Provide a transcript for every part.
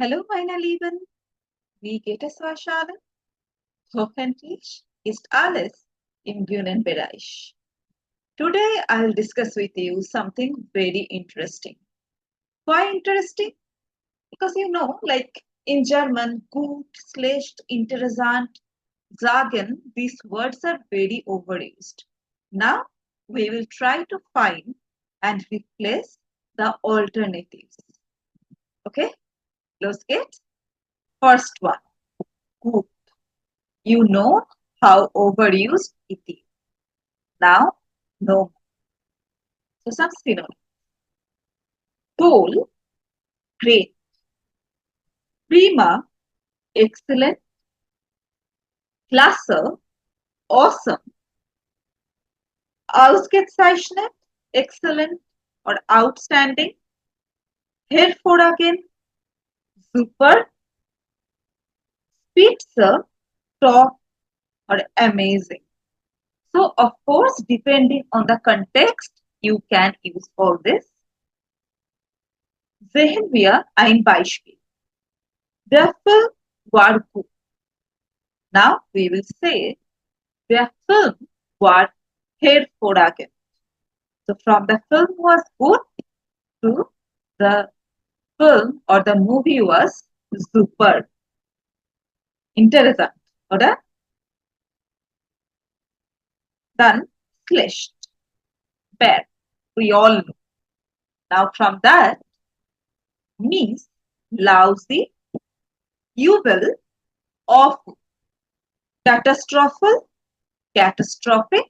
Hallo meine Lieben, wie geht es euch allen? Hoffentlich ist alles im grünen Bereich. Today I'll discuss with you something very interesting. Why interesting? Because like in German, gut, schlecht, interessant, sagen, these words are very overused. Now we will try to find and replace the alternatives. Okay, los geht's. First one, gut. You know how overused it is. Now, no. So some synonyms. Toll, great. Prima, excellent. Klasse, awesome. Ausgezeichnet, excellent or outstanding. Hervorragend, super. Spitze, top or amazing. So, of course, depending on the context, you can use all this. Sehen wir ein Beispiel. Der Film war gut. Now we will say der Film war hervorragend. So from the film was good to the film or the movie was super. Interessant, oder? Dann schlecht, bad. We all know. Now from that, mies, lousy, übel, awful, catastrophal, catastrophic,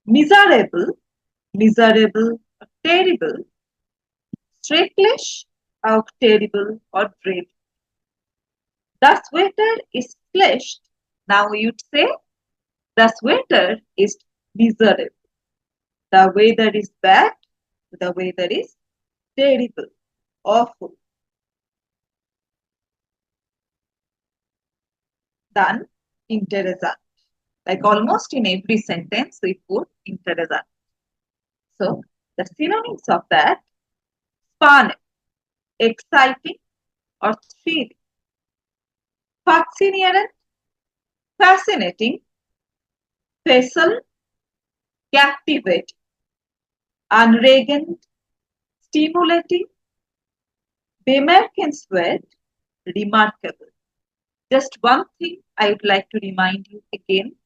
miserable, miserable, terrible, schrecklich, auch terrible or dreadful. The sweater is schlecht. Now you'd say the sweater is miserable. The weather is bad. The weather is terrible, awful. Then interessant. Like almost in every sentence we put interessant. So the synonyms of that: spannend, exciting or thrilling. Faszinierend, fascinating. Special, captivating. Anregend, stimulating. Bemerkenswert, remarkable. Just one thing I would like to remind you again,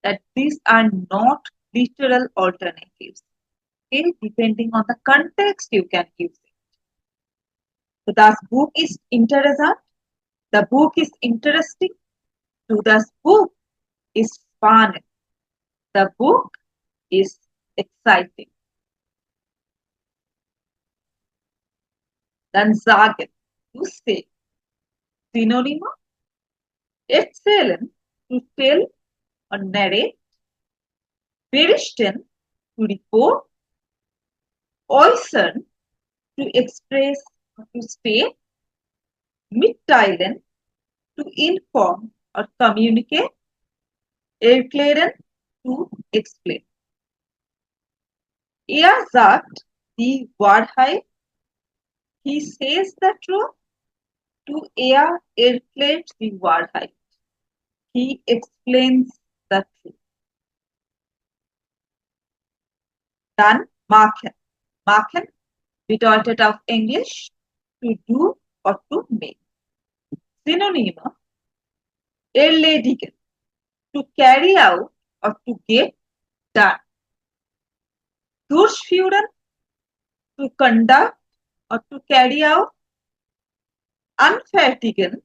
that these are not literal alternatives. Okay? Depending on the context, you can use it. So das book is interessant. The book is interesting. So das book is spannend. The book is exciting. Dann sagen, to say. Synonym: erzählen, to tell or narrate. Berichten, to report. Äußern, to express or to state. Mitteilen, to inform or communicate. Erklären, to explain. Er sagt die Wahrheit. He says the truth. To er erklärt die Wahrheit. He explains the truth. Dann machen. Machen bedeutet auf Englisch to do or to make. Synonyme: erledigen, to carry out or to get done. Durchführen, to conduct or to carry out. Anfertigen,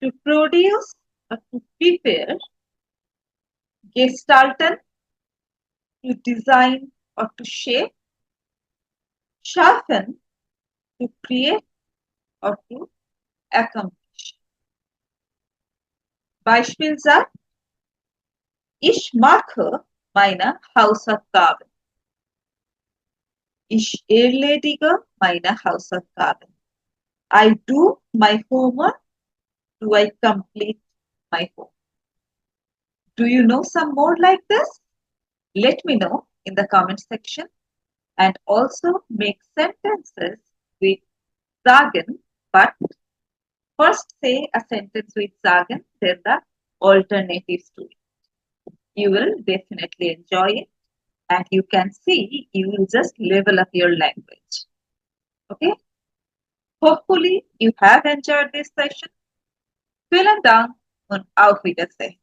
to produce or to prepare. Gestalten, to design or to shape. Schaffen, to create or to accomplish. Beispielsatz: Ich mache meine Hausaufgaben. Ich erledige meine Hausaufgaben. I do my homework. Do I complete my homework? Do you know some more like this? Let me know in the comment section, and also make sentences with sagen But first say a sentence with sagen, then the alternatives to it. You will definitely enjoy it, and you can see you will just level up your language. Okay? Hopefully, you have enjoyed this session. Vielen Dank und auf Wiedersehen.